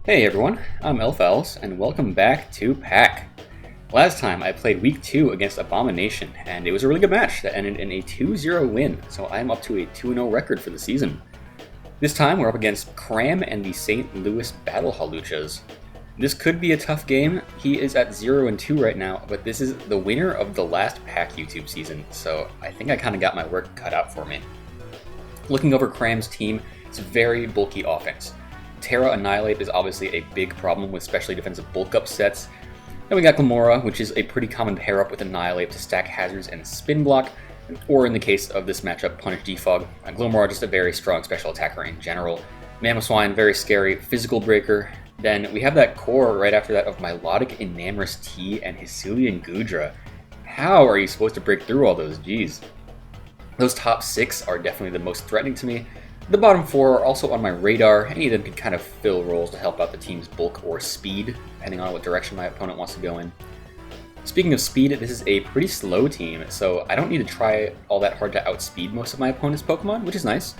Hey everyone, I'm Elfowls, and welcome back to PAC. Last time I played Week 2 against Abomination, and it was a really good match that ended in a 2-0 win, so I'm up to a 2-0 record for the season. This time we're up against Cram and the St. Louis Battlehawluchas. This could be a tough game. He is at 0-2 right now, but this is the winner of the last PAC YouTube season, so I think I kind of got my work cut out for me. Looking over Cram's team, it's a very bulky offense. Terra Annihilate is obviously a big problem with specially defensive bulk up sets. Then we got Glimmora, which is a pretty common pair up with Annihilate to stack hazards and spin block, or in the case of this matchup, Punish Defog. Glimmora just a very strong special attacker in general. Mamoswine, very scary, physical breaker. Then we have that core right after that of Milotic Enamorous T and Hisuian Goodra. How are you supposed to break through all those? Jeez. Those top 6 are definitely the most threatening to me. The bottom 4 are also on my radar. Any of them can kind of fill roles to help out the team's bulk or speed, depending on what direction my opponent wants to go in. Speaking of speed, this is a pretty slow team, so I don't need to try all that hard to outspeed most of my opponent's Pokemon, which is nice.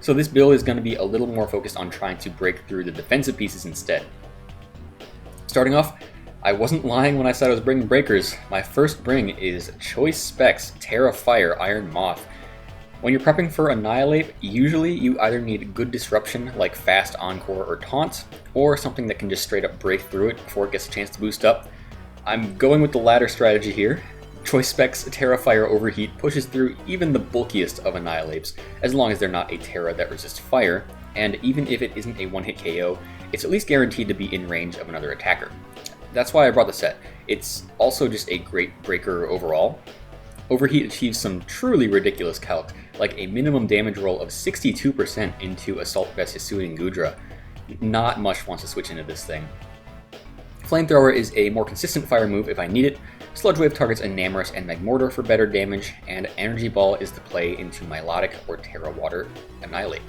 So this build is going to be a little more focused on trying to break through the defensive pieces instead. Starting off, I wasn't lying when I said I was bringing breakers. My first bring is Choice Specs Terra Fire Iron Moth. When you're prepping for Annihilate, usually you either need good disruption like Fast Encore or Taunt, or something that can just straight up break through it before it gets a chance to boost up. I'm going with the latter strategy here. Choice Specs Terra Fire Overheat pushes through even the bulkiest of Annihilates, as long as they're not a Terra that resists fire, and even if it isn't a one-hit KO, it's at least guaranteed to be in range of another attacker. That's why I brought the set. It's also just a great breaker overall. Overheat achieves some truly ridiculous calc, like a minimum damage roll of 62% into Assault Vest Hisuian Goodra. Not much wants to switch into this thing. Flamethrower is a more consistent fire move if I need it. Sludge Wave targets Enamorous and Magmortar for better damage, and Energy Ball is the play into Milotic or Terra Water Annihilate.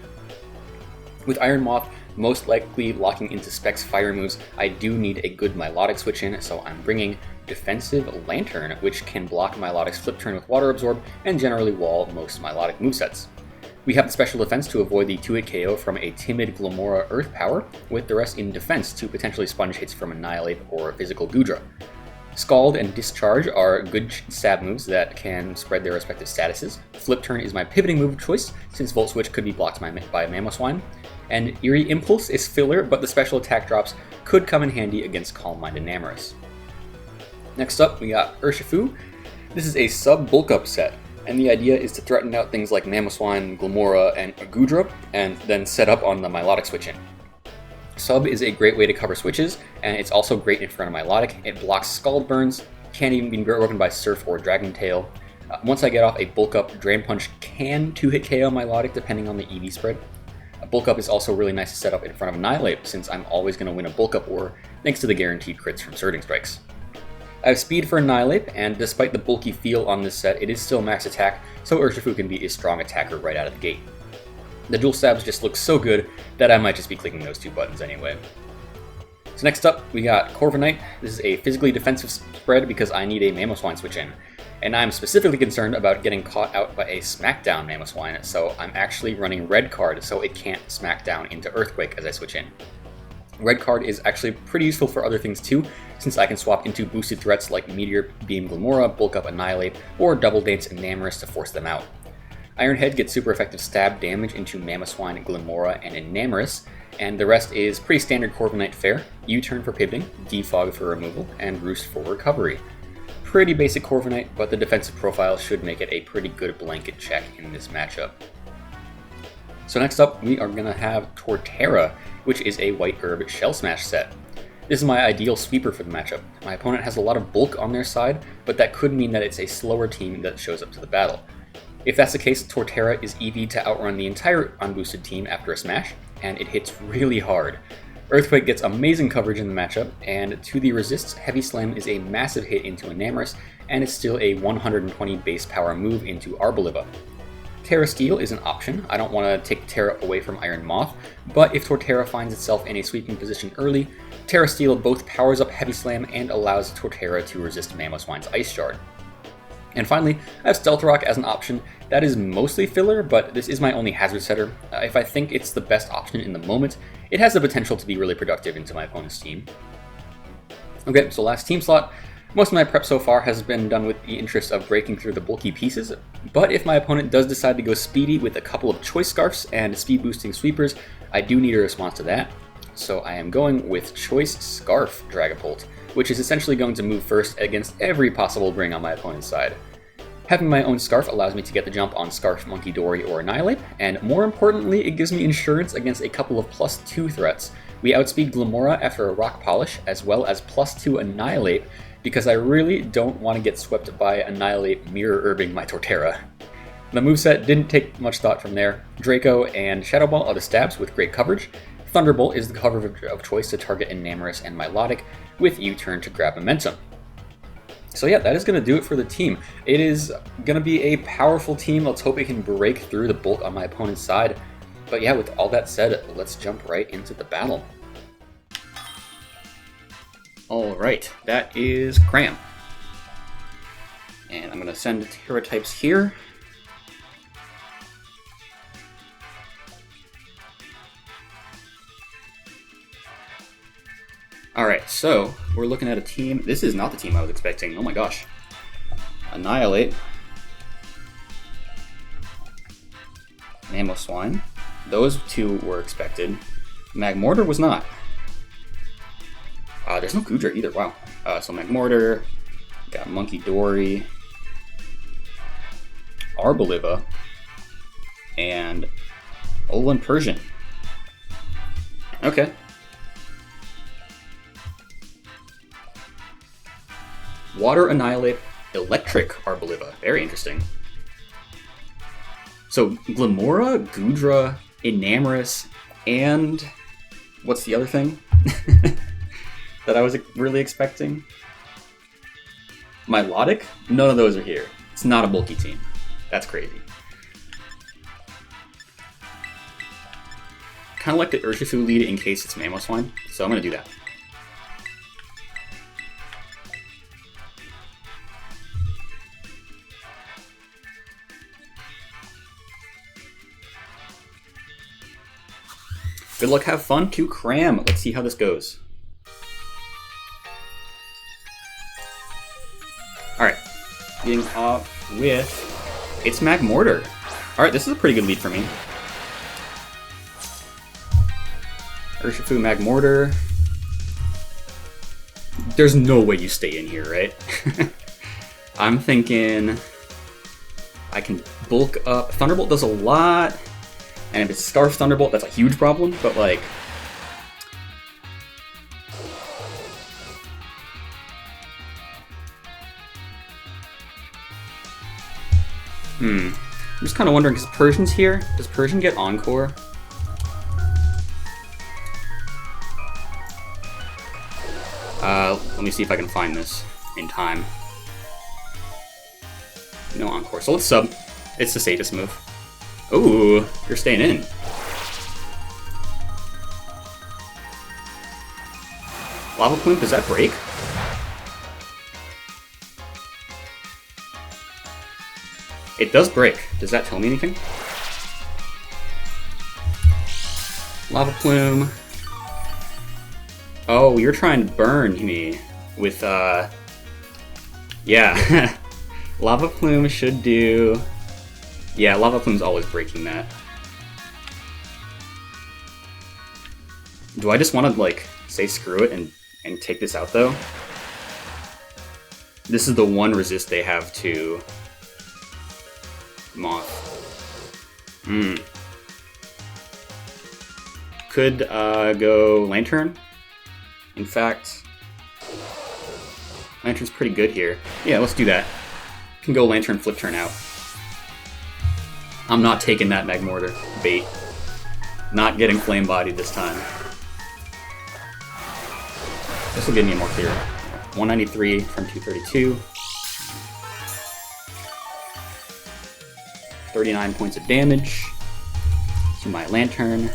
With Iron Moth most likely locking into Specs fire moves, I do need a good Milotic switch in, so I'm bringing Defensive Lantern, which can block Milotic's flip turn with Water Absorb and generally wall most Milotic movesets. We have the special defense to avoid the 2-hit KO from a timid Glimmora Earth Power, with the rest in defense to potentially sponge hits from Annihilate or Physical Goodra. Scald and Discharge are good stab moves that can spread their respective statuses. Flip Turn is my pivoting move of choice, since Volt Switch could be blocked by Mamoswine. And Eerie Impulse is filler, but the special attack drops could come in handy against Calm Mind Enamorous. Next up, we got Urshifu. This is a sub-bulk up set, and the idea is to threaten out things like Mamoswine, Glimmora, and Goodra, and then set up on the Milotic switch in. Sub is a great way to cover switches, and it's also great in front of Milotic. It blocks Scald Burns, can't even be broken by Surf or Dragon Tail. Once I get off a bulk up, Drain Punch can 2-hit KO Milotic depending on the EV spread. A bulk up is also really nice to set up in front of Annihilate, since I'm always going to win a bulk up war thanks to the guaranteed crits from Surging Strikes. I have speed for Annihilate, and despite the bulky feel on this set, it is still max attack, so Urshifu can be a strong attacker right out of the gate. The dual stabs just look so good that I might just be clicking those 2 buttons anyway. So next up, we got Corviknight. This is a physically defensive spread because I need a Mamoswine switch in. And I'm specifically concerned about getting caught out by a Smackdown Mamoswine, so I'm actually running Red Card so it can't Smackdown into Earthquake as I switch in. Red Card is actually pretty useful for other things too, since I can swap into boosted threats like Meteor Beam Glimmora, Bulk Up Annihilate, or Double Dance Enamorous to force them out. Iron Head gets super effective stab damage into Mamoswine, Glimmora, and Enamorous, and the rest is pretty standard Corviknight fare: U-turn for pivoting, Defog for removal, and Roost for recovery. Pretty basic Corviknight, but the defensive profile should make it a pretty good blanket check in this matchup. So next up, we are going to have Torterra, which is a White Herb Shell Smash set. This is my ideal sweeper for the matchup. My opponent has a lot of bulk on their side, but that could mean that it's a slower team that shows up to the battle. If that's the case, Torterra is EV to outrun the entire unboosted team after a smash, and it hits really hard. Earthquake gets amazing coverage in the matchup, and to the resists, Heavy Slam is a massive hit into Enamorous, and it's still a 120 base power move into Arboliva. Terra Steel is an option. I don't want to take Terra away from Iron Moth, but if Torterra finds itself in a sweeping position early, Terra Steel both powers up Heavy Slam and allows Torterra to resist Mamoswine's Ice Shard. And finally, I have Stealth Rock as an option. That is mostly filler, but this is my only hazard setter. If I think it's the best option in the moment, it has the potential to be really productive into my opponent's team. Okay, so last team slot. Most of my prep so far has been done with the interest of breaking through the bulky pieces, but if my opponent does decide to go speedy with a couple of choice scarfs and speed boosting sweepers, I do need a response to that. So I am going with Choice Scarf Dragapult, which is essentially going to move first against every possible bring on my opponent's side. Having my own Scarf allows me to get the jump on Scarf, Monkey Dory, or Annihilate, and more importantly, it gives me insurance against a couple of +2 threats. We outspeed Glimmora after a Rock Polish, as well as +2 Annihilate, because I really don't want to get swept by Annihilate mirror-herbing my Torterra. The moveset didn't take much thought from there. Draco and Shadow Ball are the stabs with great coverage. Thunderbolt is the cover of choice to target Enamorus and Milotic, with U-turn to grab momentum. So yeah, that is going to do it for the team. It is going to be a powerful team. Let's hope it can break through the bulk on my opponent's side. But yeah, with all that said, let's jump right into the battle. Alright, that is Cram. And I'm going to send Terra types here. Alright, so we're looking at a team. This is not the team I was expecting. Oh my gosh. Annihilate. Mamoswine. Those two were expected. Magmortar was not. There's no Goodra either, wow. So Magmortar, got Monkey Dory, Arboliva, and Olan Persian. Okay. Water Annihilate, Electric Arboliva. Very interesting. So Glimmora, Goodra, Enamorus, and what's the other thing that I was really expecting? Milotic? None of those are here. It's not a bulky team. That's crazy. Kind of like the Urshifu lead in case it's Mamoswine, so I'm going to do that. Good luck, have fun to Cram. Let's see how this goes. Alright, getting off with... It's Magmortar. Alright, this is a pretty good lead for me. Urshifu, Magmortar. There's no way you stay in here, right? I'm thinking I can bulk up. Thunderbolt does a lot. And if it's Scarf Thunderbolt, that's a huge problem, but like... I'm just kind of wondering, because Persian's here. Does Persian get Encore? Let me see if I can find this in time. No Encore, so let's sub. It's the safest move. Ooh, you're staying in. Lava Plume, does that break? It does break. Does that tell me anything? Lava Plume. Oh, you're trying to burn me with, yeah. Lava Plume should do... Yeah, Lava Plume's always breaking that. Do I just want to, like, say screw it and take this out, though? This is the one resist they have to Moth. Could go Lantern. In fact, Lantern's pretty good here. Yeah, let's do that. Can go Lantern, flip turn out. I'm not taking that Magmortar bait. Not getting Flame Bodied this time. This will give me a more clear. 193 from 232. 39 points of damage to my Lantern.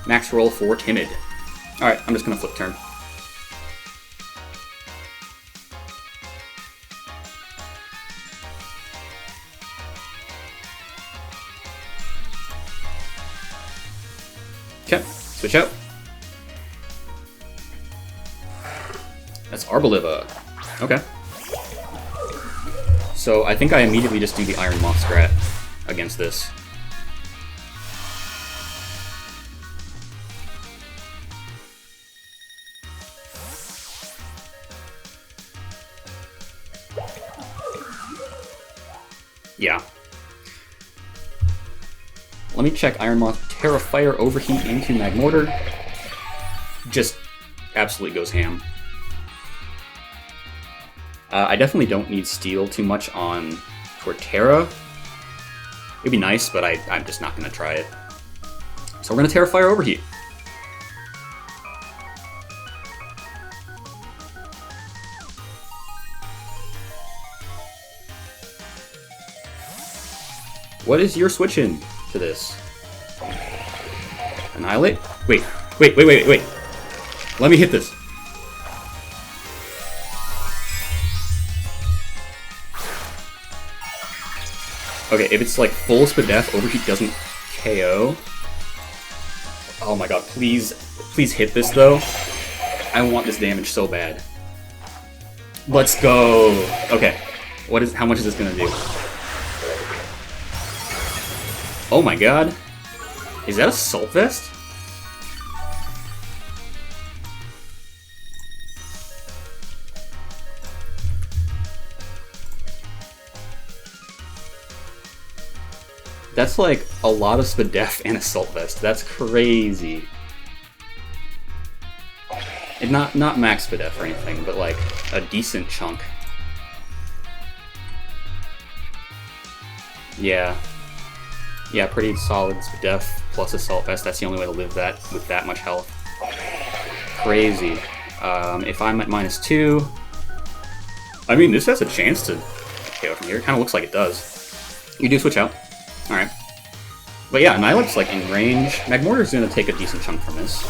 Max roll for Timid. Alright, I'm just gonna flip turn. Okay, switch out. That's RazorrClawww. Okay. So I think I immediately just do the Iron Moth strat against this. Yeah. Let me check Iron Moth. Terra Fire Overheat into Magmortar. Just absolutely goes ham. I definitely don't need Steel too much on Torterra. It'd be nice, but I'm just not going to try it. So we're going to Terra Fire Overheat. What is your switch in to this? Annihilate? Wait. Let me hit this. Okay, if it's like full Spadef, Overheat doesn't KO. Oh my god, please hit this though. I want this damage so bad. Let's go. Okay, how much is this gonna do? Oh my god. Is that Assault Vest? That's like a lot of Spadef and Assault Vest. That's crazy. And not max Spadef or anything, but like a decent chunk. Yeah. Yeah, pretty solid Spadef plus Assault Vest. That's the only way to live that with that much health. Crazy. If I'm at -2... I mean, this has a chance to KO from here. It kind of looks like it does. You do switch out. Alright. But yeah, Nihilate's like in range. Magmortar's gonna take a decent chunk from this.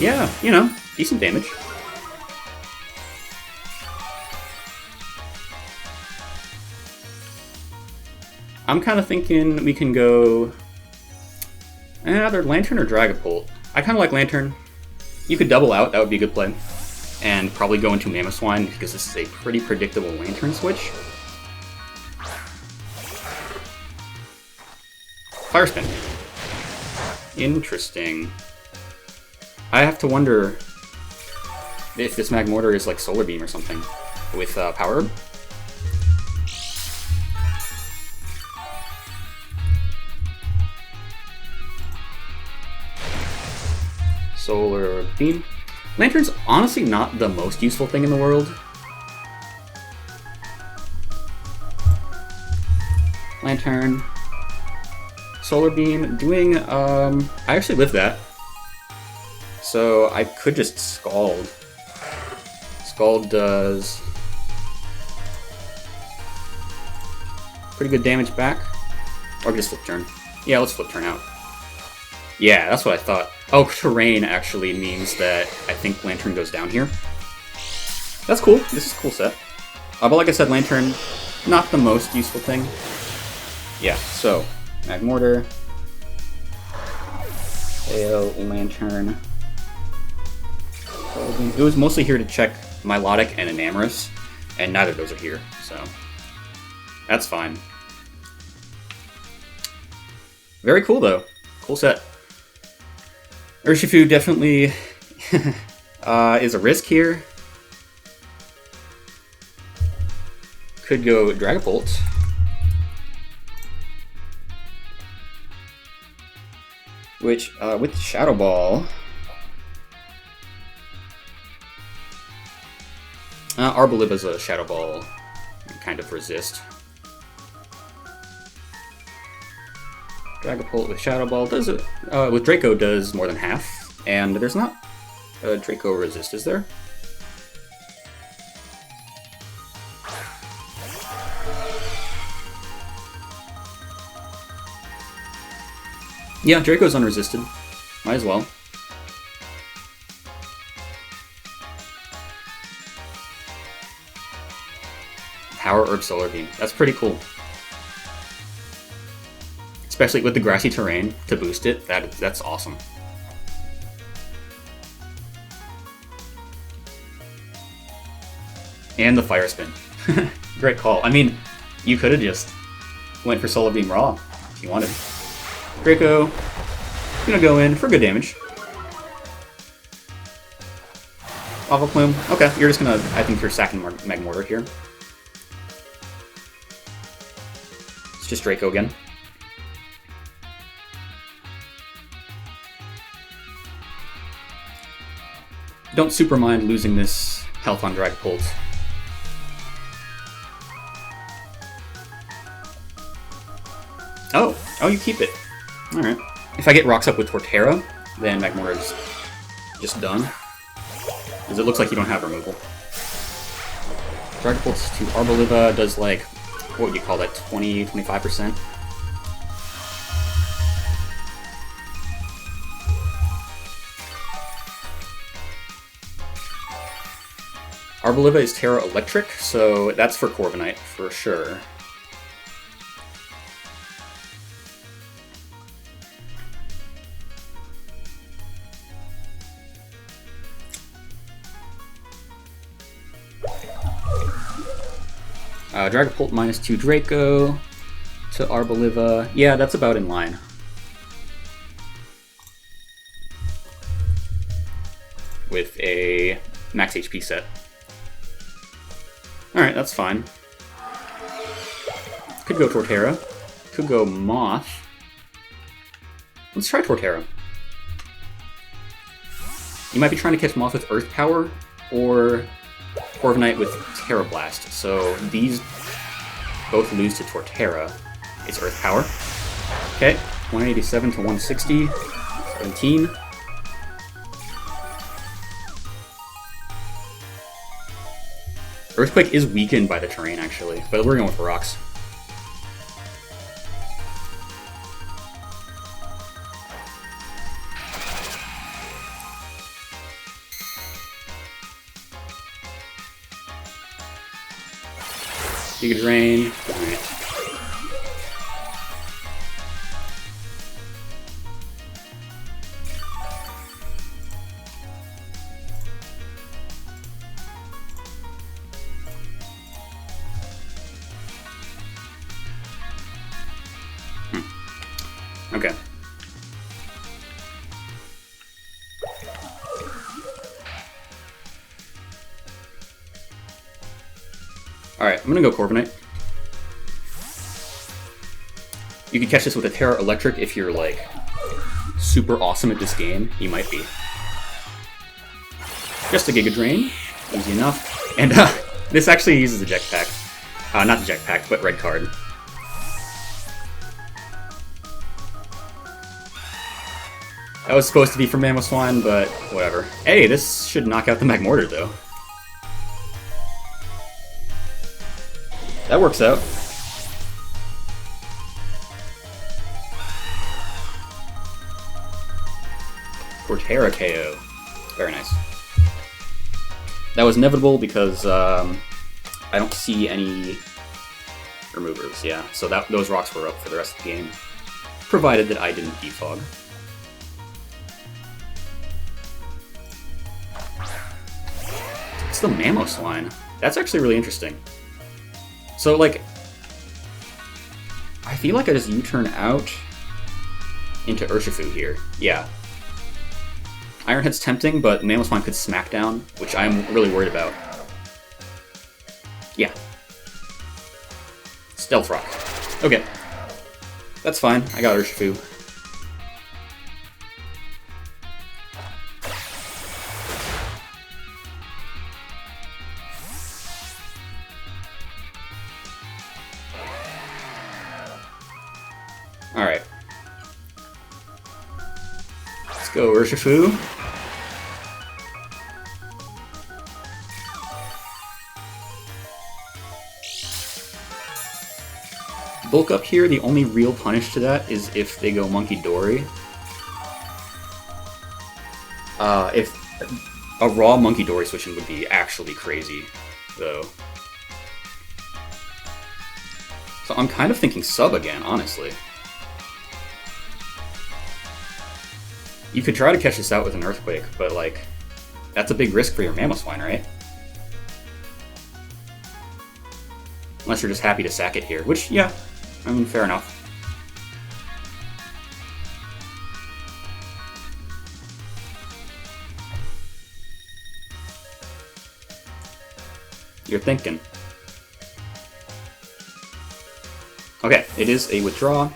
Yeah, you know, decent damage. I'm kind of thinking we can go either Lantern or Dragapult. I kind of like Lantern. You could double out, that would be a good play. And probably go into Mamoswine because this is a pretty predictable Lantern switch. Fire Spin. Interesting. I have to wonder if this Magmortar is like Solar Beam or something with Power Herb. Solar Beam. Lantern's honestly not the most useful thing in the world. Lantern. Solar Beam. Doing, I actually lived that. So I could just Scald. Scald does pretty good damage back. Or just Flip Turn. Yeah, let's Flip Turn out. Yeah, that's what I thought. Oh, Terrain actually means that I think Lantern goes down here. That's cool. This is a cool set. But like I said, Lantern, not the most useful thing. Yeah, so, Magmortar. Hail, Lantern. It was mostly here to check Milotic and Enamorous, and neither of those are here, so that's fine. Very cool, though. Cool set. Urshifu definitely is a risk here. Could go Dragapult. Which, with Shadow Ball... Arboliva's a Shadow Ball kind of resist. Dragapult with Shadow Ball does it. With Draco does more than half, and there's not a Draco resist, is there? Yeah, Draco's unresisted. Might as well. Power Herb Solar Beam. That's pretty cool. Especially with the grassy terrain to boost it, that's awesome. And the Fire Spin. Great call. I mean, you could have just went for Solar Beam Raw if you wanted. Draco, gonna go in for good damage. Lava Plume. Okay, you're just gonna, I think you're sacking Magmortar here. It's just Draco again. Don't super mind losing this health on Dragapult. Oh, you keep it. Alright. If I get rocks up with Torterra, then Magmortar is just done. Because it looks like you don't have removal. Dragapult to Arboliva does like, what would you call that, 20-25%? Arboliva is Terra Electric, so that's for Corviknight for sure. Dragapult -2 Draco to Arboliva. Yeah, that's about in line. With a max HP set. Alright, that's fine. Could go Torterra. Could go Moth. Let's try Torterra. You might be trying to catch Moth with Earth Power, or Corviknight with Terra Blast. So these both lose to Torterra. It's Earth Power. Okay, 187 to 160. 17. Earthquake is weakened by the terrain, actually, but we're going with rocks. Giga Drain. Alright. Okay. Alright, I'm gonna go Corviknight. You can catch this with a Terra Electric if you're, like, super awesome at this game. You might be. Just a Giga Drain. Easy enough. And, this actually uses the Jetpack. Not the Jetpack, but red card. That was supposed to be for Mamoswine, but whatever. Hey, this should knock out the Magmortar, though. That works out. Torterra KO. Very nice. That was inevitable because I don't see any removers, yeah. So those rocks were up for the rest of the game, provided that I didn't defog. It's the Mamoswine. That's actually really interesting. So, like, I feel like I just U-turn out into Urshifu here. Yeah. Ironhead's tempting, but Mamoswine could Smackdown, which I'm really worried about. Yeah. Stealth Rock. Okay. That's fine. I got Urshifu. Alright. Let's go Urshifu. Bulk up here, the only real punish to that is if they go Monkey Dory. If a raw Monkey Dory switching would be actually crazy, though. So I'm kind of thinking sub again, honestly. You could try to catch this out with an Earthquake, but, like, that's a big risk for your Mamoswine, right? Unless you're just happy to sack it here, which, yeah, I mean, fair enough. You're thinking. Okay, it is a withdraw.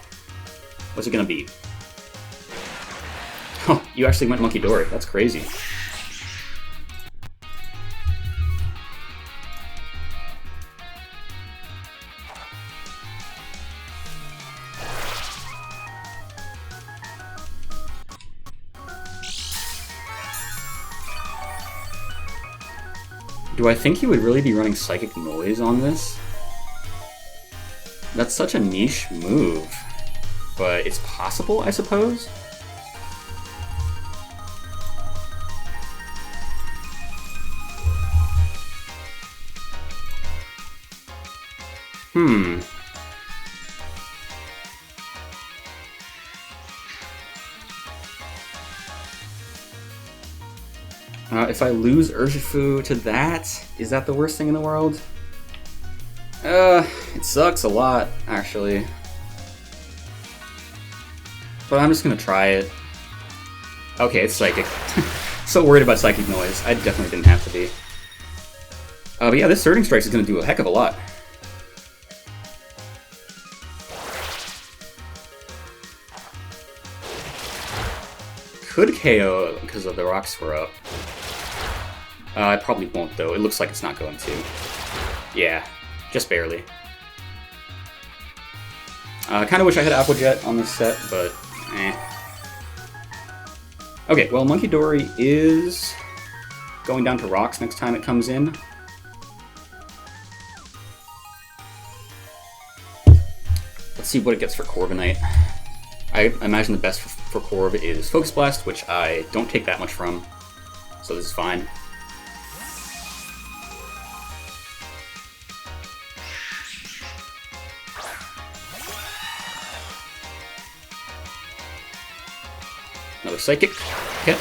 What's it gonna be? Oh, you actually went Monkey Dory. That's crazy. Do I think he would really be running Psychic Noise on this? That's such a niche move, but it's possible, I suppose? If I lose Urshifu to that, is that the worst thing in the world? It sucks a lot, actually. But I'm just gonna try it. Okay, it's Psychic. So worried about Psychic Noise. I definitely didn't have to be. But yeah, this Surging Strike is gonna do a heck of a lot. Could KO because of the rocks were up. I probably won't, though. It looks like it's not going to. Yeah, just barely. I kind of wish I had Applejet on this set, but eh. Okay, well, Monkey Dory is going down to rocks next time it comes in. Let's see what it gets for Corviknight. I imagine the best for Corv is Focus Blast, which I don't take that much from, so this is fine. Another Psychic. Okay. I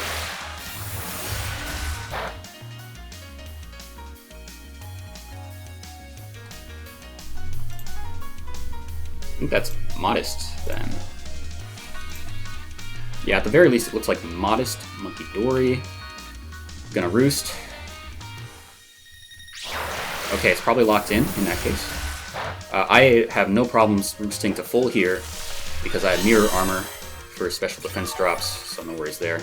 think that's Modest, then. Yeah, at the very least, it looks like Modest, Monkey Dory. Gonna Roost. Okay, it's probably locked in that case. I have no problems roosting to full here, because I have Mirror Armor for special defense drops, so no worries there.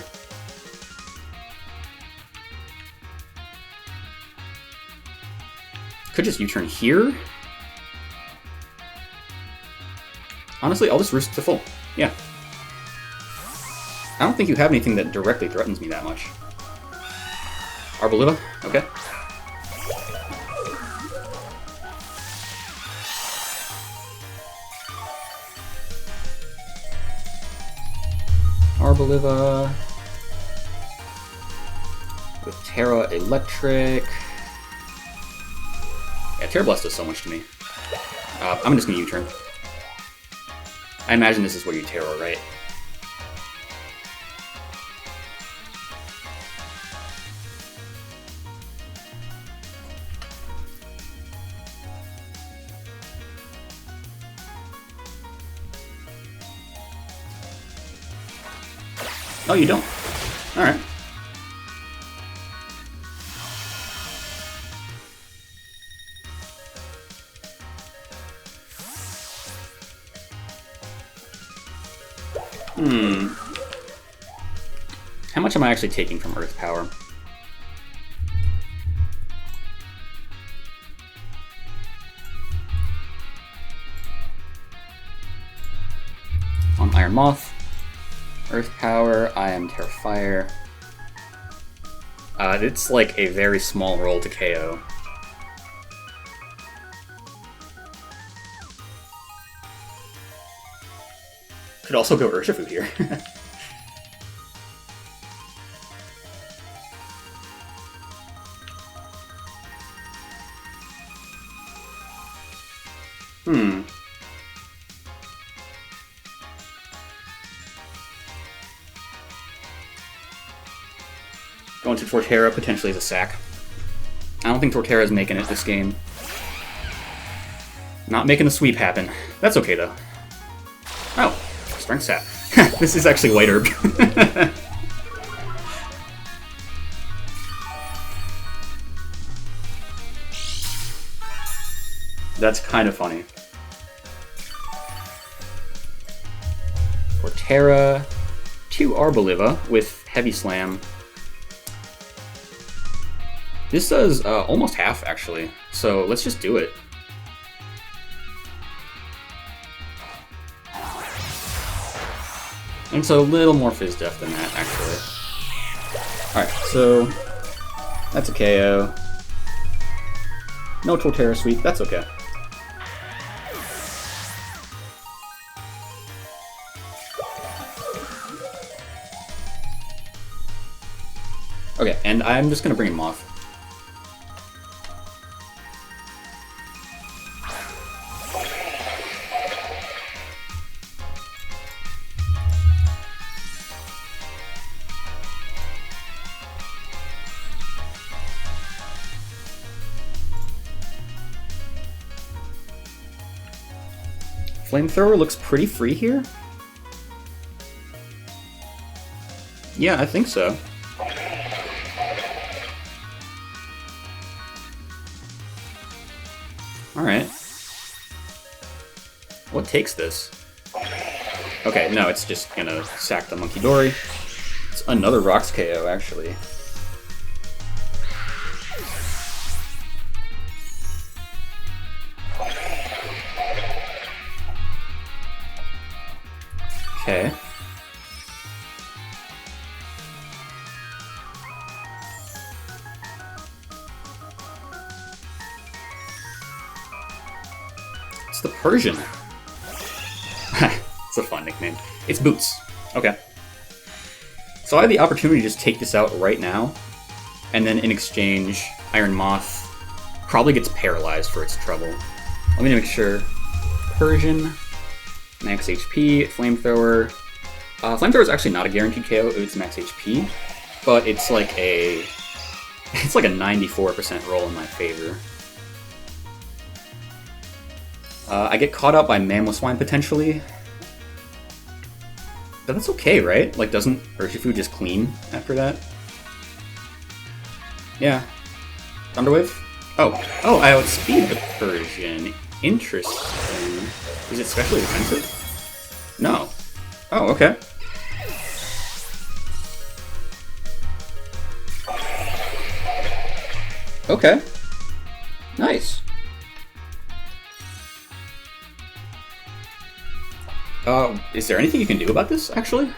Could just U-turn here. Honestly, I'll just roost to full. Yeah. I don't think you have anything that directly threatens me that much. Arboliva? Okay. Arboliva. With Terra Electric. Yeah, Terra Blast does so much to me. I'm just gonna U-turn. I imagine this is where you Terra, right? Oh, you don't? Alright. How much am I actually taking from Earth Power? On Iron Moth. Earth Power, I am Terra Fire. It's like a very small roll to KO. Could also go Urshifu here. Going to Torterra, potentially as a sack. I don't think Torterra's making it this game. Not making the sweep happen. That's okay, though. Oh, Strength Sap. This is actually White Herb. That's kind of funny. Torterra, 2 Arboliva with Heavy Slam. This does almost half, actually, so let's just do it. And it's a little more Fizz Def than that, actually. Alright, so that's a KO. No Torterra sweep, that's okay. Okay, and I'm just gonna bring in Moth. Flamethrower looks pretty free here. Yeah, I think so. Alright. What takes this? Okay, no, it's just gonna sack the Monkey Dory. It's another Rocks KO, actually. Okay. It's the Persian. It's a fun nickname. It's Boots. Okay. So I have the opportunity to just take this out right now, and then in exchange, Iron Moth probably gets paralyzed for its trouble. Let me make sure. Persian, max HP, Flamethrower. Flamethrower is actually not a guaranteed KO, it's max HP, but it's like a 94% roll in my favor. I get caught up by Mamoswine potentially. But that's okay, right? Like, doesn't Urshifu just clean after that? Yeah. Thunderwave? Oh, I outspeed the Persian. Interesting. Is it specially defensive? No. Oh, okay. Okay. Nice. Is there anything you can do about this, actually?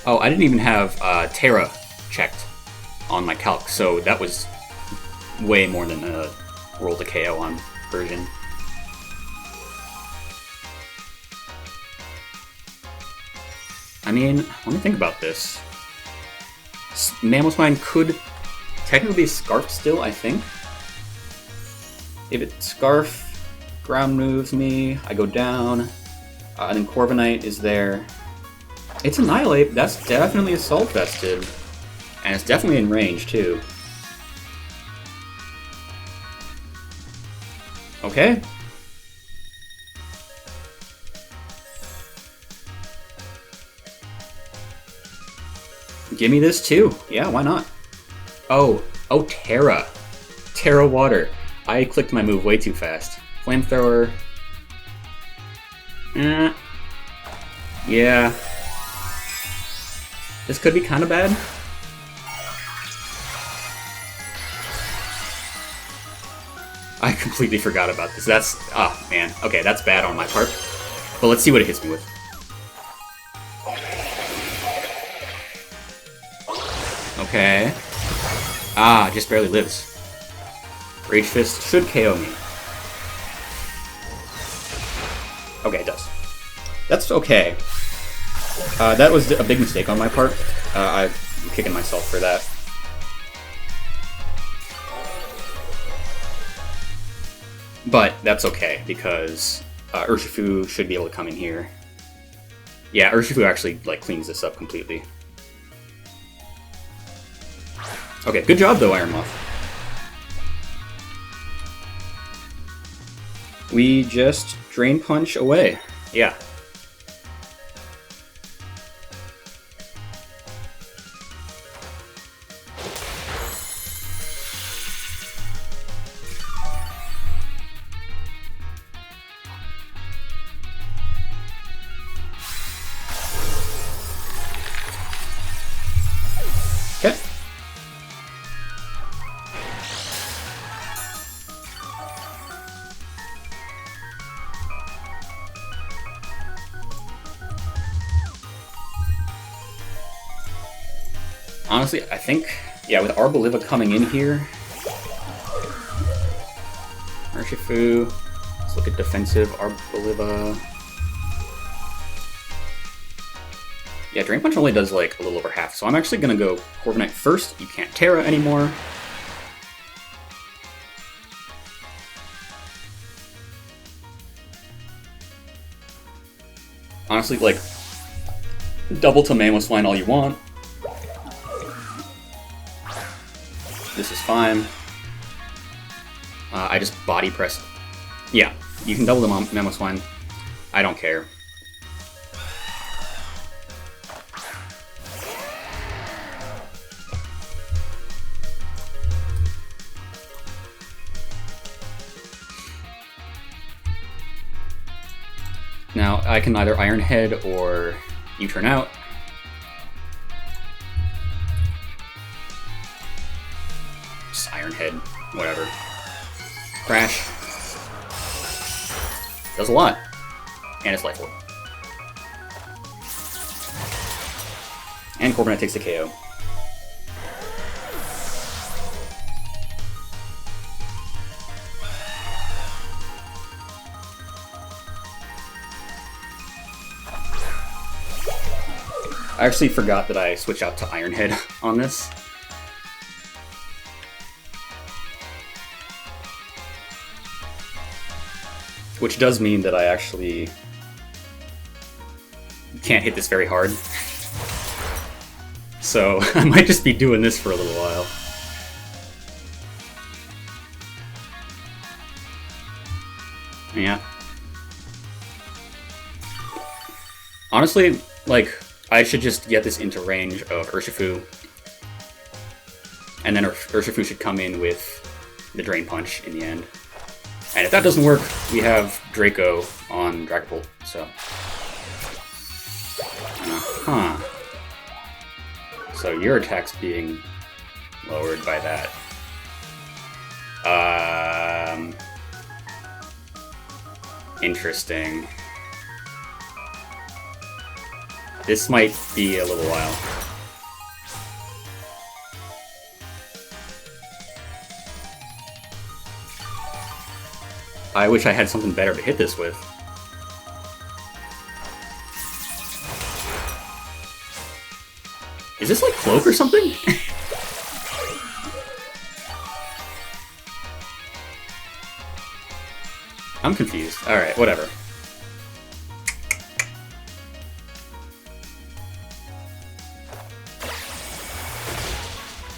Oh, I didn't even have Terra checked on my calc, so that was way more than a roll to KO on Persian. I mean, let me think about this. Mamoswine could technically be Scarf still, I think. If it Scarf, ground moves me, I go down, and then Corviknight is there. It's Annihilate, that's definitely Assault Vested. And it's definitely in range, too. Okay. Give me this too. Yeah, why not? Oh, Terra. Terra Water. I clicked my move way too fast. Flamethrower. Yeah. This could be kind of bad. I completely forgot about this. That's... oh, man. Okay, that's bad on my part. But let's see what it hits me with. Okay. Ah, just barely lives. Rage Fist should KO me. Okay, it does. That's okay. That was a big mistake on my part. I I'm kicking myself for that. But that's okay, because Urshifu should be able to come in here. Yeah, Urshifu actually like cleans this up completely. Okay, good job though, Iron Moth. We just Drain Punch away. Yeah. Okay. Honestly, I think, yeah, with Arboliva coming in here, Urshifu, let's look at defensive Arboliva. Yeah, Drain Punch only does like a little over half, so I'm actually gonna go Corviknight first. You can't Terra anymore. Honestly, like, double to Mamoswine all you want. This is fine. I just body press. Yeah, you can double the Mamoswine. I don't care. Now, I can either Iron Head or U-turn out. Just Iron Head, whatever. Crash. Does a lot. And it's Life Orb. And Corviknight takes the KO. I actually forgot that I switched out to Iron Head on this. Which does mean that I actually can't hit this very hard. So I might just be doing this for a little while. Yeah. Honestly, like, I should just get this into range of Urshifu. And then Urshifu should come in with the Drain Punch in the end. And if that doesn't work, we have Draco on Dragapult, so. So your attack's being lowered by that. Interesting. This might be a little while. I wish I had something better to hit this with. Is this like Cloak or something? I'm confused. Alright, whatever.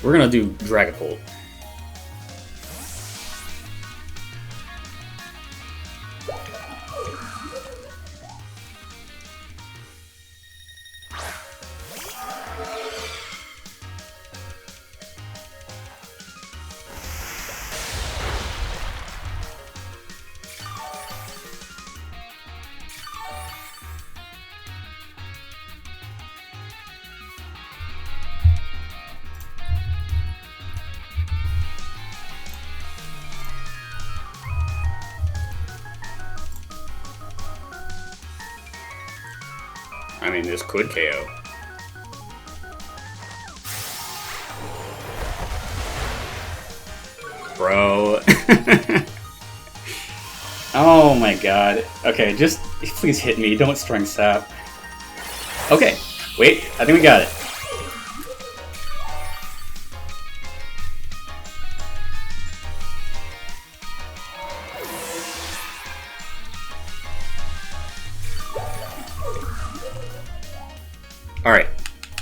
We're gonna do Dragapult. I mean, this could KO. Bro. Oh my god. Okay, just please hit me. Don't Strength Sap. Okay, wait. I think we got it.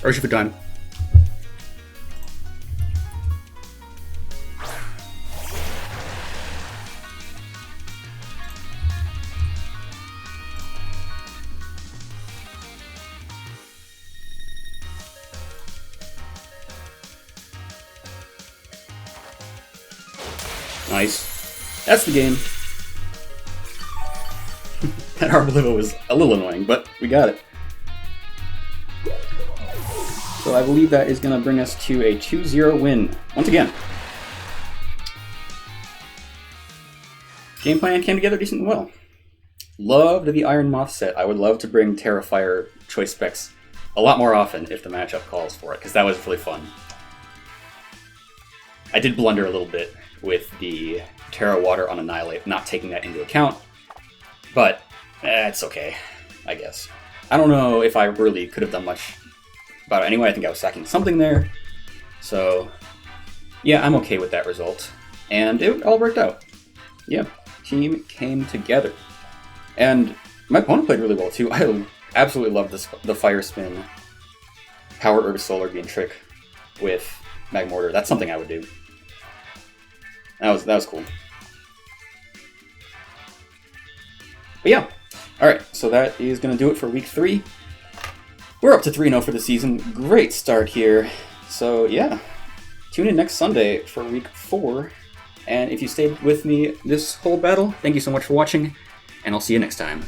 Urshifu time. Nice. That's the game. That Arbolivo was a little annoying, but we got it. So I believe that is going to bring us to a 2-0 win. Once again. Game plan came together decent and well. Loved the Iron Moth set. I would love to bring Terrafire choice specs a lot more often if the matchup calls for it, because that was really fun. I did blunder a little bit with the Terra Water on Annihilate, not taking that into account, but it's okay, I guess. I don't know if I really could have done much about it anyway. I think I was sacking something there, so yeah, I'm okay with that result, and it all worked out. Yeah, team came together, and my opponent played really well too. I absolutely love the Fire Spin Power Urgosolar being trick with Magmortar. That's something I would do. That was cool. But yeah, alright, so that is going to do it for week 3. We're up to 3-0 for the season. Great start here. So yeah, tune in next Sunday for week 4. And if you stayed with me this whole battle, thank you so much for watching, and I'll see you next time.